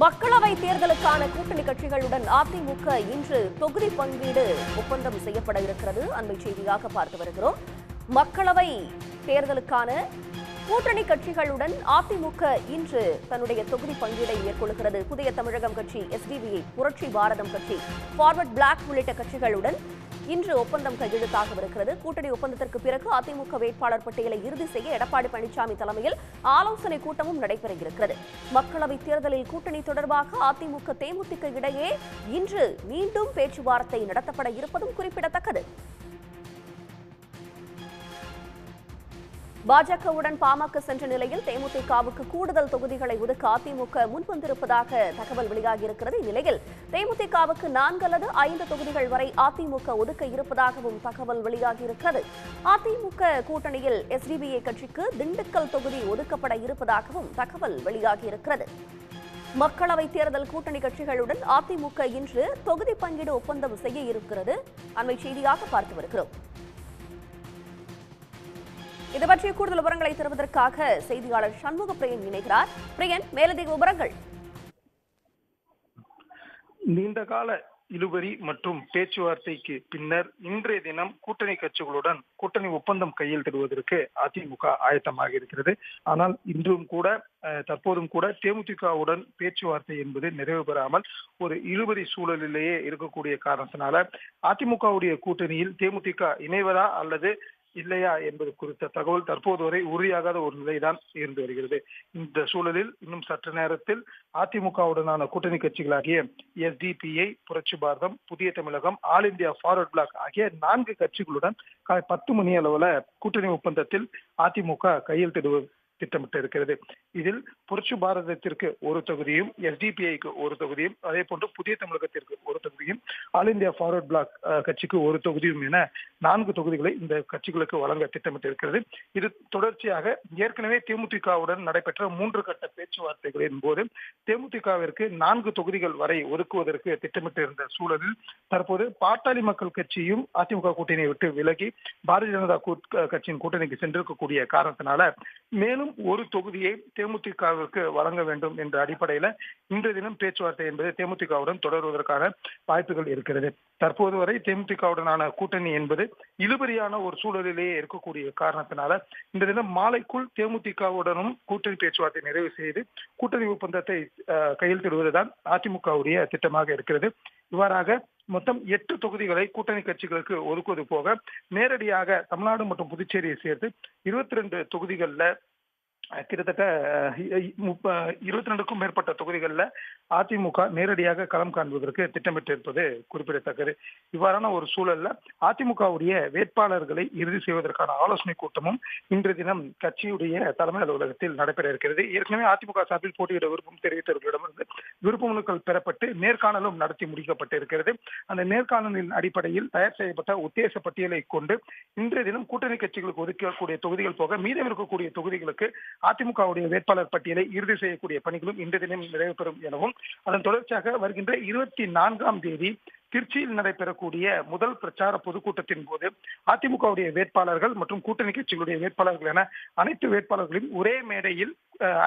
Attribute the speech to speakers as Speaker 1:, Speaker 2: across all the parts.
Speaker 1: மக்களவை தேர்தலுக்கான கூட்டணி கட்சிகளுடன் அதிமுக இன்று தொகுதி பங்கீடு ஒப்பந்தம் செய்யப்பட இருக்கிறது. அண்மை செய்தியாக பார்த்து வருகிறோம். மக்களவை தேர்தலுக்கான கூட்டணி கட்சிகளுடன் அதிமுக இன்று தன்னுடைய தொகுதி பங்கீடை மேற்கொள்கிறது. புதிய தமிழகம் கட்சி, எஸ்டிபிஐ, புரட்சி பாரதம் கட்சி, ஃபார்வர்ட் பிளாக் உள்ளிட்ட கட்சிகளுடன் இன்று ஒப்பந்தம் கையெழுத்தாகவிருக்கிறது. கூட்டணி ஒப்பந்தத்திற்கு பிறகு அதிமுக வேட்பாளர் பட்டியலை இறுதி செய்ய எடப்பாடி பழனிசாமி தலைமையில் ஆலோசனை கூட்டமும் நடைபெற இருக்கிறது. மக்களவைத் தேர்தலில் கூட்டணி தொடர்பாக அதிமுக, தேமுதிக இடையே இன்று மீண்டும் பேச்சுவார்த்தை நடத்தப்பட இருப்பதும் குறிப்பிடத்தக்கது. பாஜகவுடன் பாமக சென்ற நிலையில் தேமுதிகவுக்கு கூடுதல் தொகுதிகளை ஒதுக்க அதிமுக முன்வந்திருப்பதாக தகவல் வெளியாகியிருக்கிறது. இந்நிலையில் தேமுதிகவுக்கு 4 அல்லது 5 தொகுதிகள் வரை அதிமுக ஒதுக்க இருப்பதாகவும் தகவல் வெளியாகியிருக்கிறது. அதிமுக கூட்டணியில் எஸ்டிபிஐ கட்சிக்கு திண்டுக்கல் தொகுதி ஒதுக்கப்பட இருப்பதாகவும் தகவல் வெளியாகியிருக்கிறது. மக்களவை தேர்தல் கூட்டணி கட்சிகளுடன் அதிமுக இன்று தொகுதி பங்கீடு ஒப்பந்தம் செய்ய இருக்கிறது. அண்மை செய்தியாக பார்த்து வருகிறோம். இது பற்றிய கூடுதல் விவரங்களை தருவதற்காக செய்தியாளர் சண்முக பிரியன் இணைகிறார். பிரியன், மேலதிக விவரங்கள்.
Speaker 2: நீண்டகால இழுபறி மற்றும் பேச்சுவார்த்தைக்கு பின்னர் இன்றைய தினம் கூட்டணி கட்சிகளுடன் கூட்டணி ஒப்பந்தம் கையெழுத்திடுவதற்கு அதிமுக ஆயத்தமாக இருக்கிறது. ஆனால் இன்றும் கூட தற்போதும் கூட தேமுதிகவுடன் பேச்சுவார்த்தை என்பது நிறைவு பெறாமல் ஒரு இழுபறி சூழலிலேயே இருக்கக்கூடிய காரணத்தினால அதிமுகவுடைய கூட்டணியில் தேமுதிக இணைவதா அல்லது இல்லையா என்பது குறித்த தகவல் தற்போது வரை உறுதியாகாத ஒரு நிலைதான் இருந்து வருகிறது. இந்த சூழலில் இன்னும் சற்று நேரத்தில் அதிமுகவுடனான கூட்டணி கட்சிகளாகிய எஸ்டிபிஐ, புரட்சி பாரதம், புதிய தமிழகம், ஆல் இந்தியா ஃபார்வர்ட் பிளாக் ஆகிய 4 கட்சிகளுடன் காலை 10 மணி அளவுல கூட்டணி ஒப்பந்தத்தில் அதிமுக கையெழுத்திடுவது திட்டமிட்டு இருக்கிறது. இதில் புரட்சி பாரதத்திற்கு ஒரு தொகுதியும், எஸ்டிபிஐக்கு ஒரு தொகுதியும், அதே போன்று புதிய தமிழகத்திற்கு ஒரு தொகுதியும், ஆல் இந்தியா ஃபார்வர்ட் பிளாக் கட்சிக்கு ஒரு தொகுதியும் என 4 தொகுதிகளை இந்த கட்சிகளுக்கு வழங்க திட்டமிட்டு இருக்கிறது. இது தொடர்ச்சியாக ஏற்கனவே தேமுதிகவுடன் நடைபெற்ற 3 கட்ட பேச்சுவார்த்தைகளின் போது தேமுதிகவிற்கு 4 தொகுதிகள் வரை ஒதுக்குவதற்கு திட்டமிட்டு இருந்த சூழலில் தற்போது பாட்டாளி மக்கள் கட்சியும் அதிமுக கூட்டணியை விட்டு விலகி பாரதிய ஜனதா கட்சியின் கூட்டணிக்கு சென்றிருக்கக்கூடிய காரணத்தினால மேலும் ஒரு தொகுதியை தேமுதிகவிற்கு வழங்க வேண்டும் என்ற அடிப்படையில இன்றைய தினம் பேச்சுவார்த்தை என்பது தேமுதிகவுடன் தொடர்வதற்கான வாய்ப்புகள் இருக்கிறது. தற்போது வரை தேமுதிகவுடனான கூட்டணி என்பது இழுபறியான ஒரு சூழலிலேயே இருக்கக்கூடிய காரணத்தினால இந்த தினம் மாலைக்குள் தேமுதிகவுடனும் கூட்டணி பேச்சுவார்த்தை நிறைவு செய்து கூட்டணி ஒப்பந்தத்தை கையெழுத்திடுவதுதான் அதிமுகவுடைய திட்டமாக இருக்கிறது. இவ்வாறாக மொத்தம் 8 தொகுதிகளை கூட்டணி கட்சிகளுக்கு ஒதுக்குவது போக நேரடியாக தமிழ்நாடு மற்றும் புதுச்சேரியை சேர்த்து 22 தொகுதிகள்ல கிட்டத்தட்ட 22க்கும் மேற்பட்ட தொகுதிகளில் அதிமுக நேரடியாக களம் காண்பதற்கு திட்டமிட்டு இருப்பது குறிப்பிடத்தக்கது. இவ்வாறான ஒரு சூழல்ல அதிமுகவுடைய வேட்பாளர்களை இறுதி செய்வதற்கான ஆலோசனை கூட்டமும் இன்றைய தினம் கட்சியுடைய தலைமை அலுவலகத்தில் நடைபெற இருக்கிறது. ஏற்கனவே அதிமுக சார்பில் போட்டியிட விருப்பம் தெரிவித்தவர்களிடமிருந்து விருப்ப மனுக்கள் பெறப்பட்டு நேர்காணலும் நடத்தி முடிக்கப்பட்டு இருக்கிறது. அந்த நேர்காணலின் அடிப்படையில் தயார் செய்யப்பட்ட உத்தேச பட்டியலை கொண்டு இன்றைய தினம் கூட்டணி கட்சிகளுக்கு ஒதுக்கக்கூடிய தொகுதிகள் போக மீதம் இருக்கக்கூடிய தொகுதிகளுக்கு அதிமுகவுடைய வேட்பாளர் பட்டியலை இறுதி செய்யக்கூடிய பணிகளும் இன்றைய தினம் நிறைவு பெறும் எனவும் அதன் தொடர்ச்சியாக வருகின்ற 24ஆம் தேதி திருச்சியில் நடைபெறக்கூடிய முதல் பிரச்சார பொதுக்கூட்டத்தின் போது அதிமுகவுடைய வேட்பாளர்கள் மற்றும் கூட்டணி கட்சிகளுடைய வேட்பாளர்கள் என அனைத்து வேட்பாளர்களையும் ஒரே மேடையில்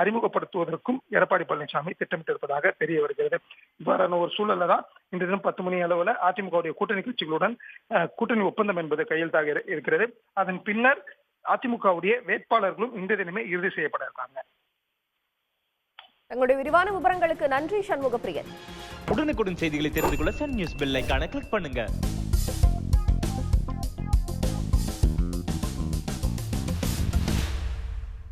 Speaker 2: அறிமுகப்படுத்துவதற்கும் எடப்பாடி பழனிசாமி திட்டமிட்டிருப்பதாக தெரிய வருகிறது. இவ்வாறான ஒரு சூழல்ல தான் இன்று தினம் 10 மணி அளவில் அதிமுகவுடைய கூட்டணி கட்சிகளுடன் கூட்டணி ஒப்பந்தம் என்பது கையெழுத்தாக இருக்கிறது. அதன் பின்னர் அதிமுகவுடைய வேட்பாளர்களும் இந்த தினமே இறுதி செய்யப்பட இருக்காங்க.
Speaker 1: தங்களுடைய விரிவான விவரங்களுக்கு நன்றி சண்முக பிரியன்.
Speaker 3: உடனுக்குடன் செய்திகளை தெரிந்து கொள்ள சன் நியூஸ் பெல் ஐகானை கிளிக் பண்ணுங்க.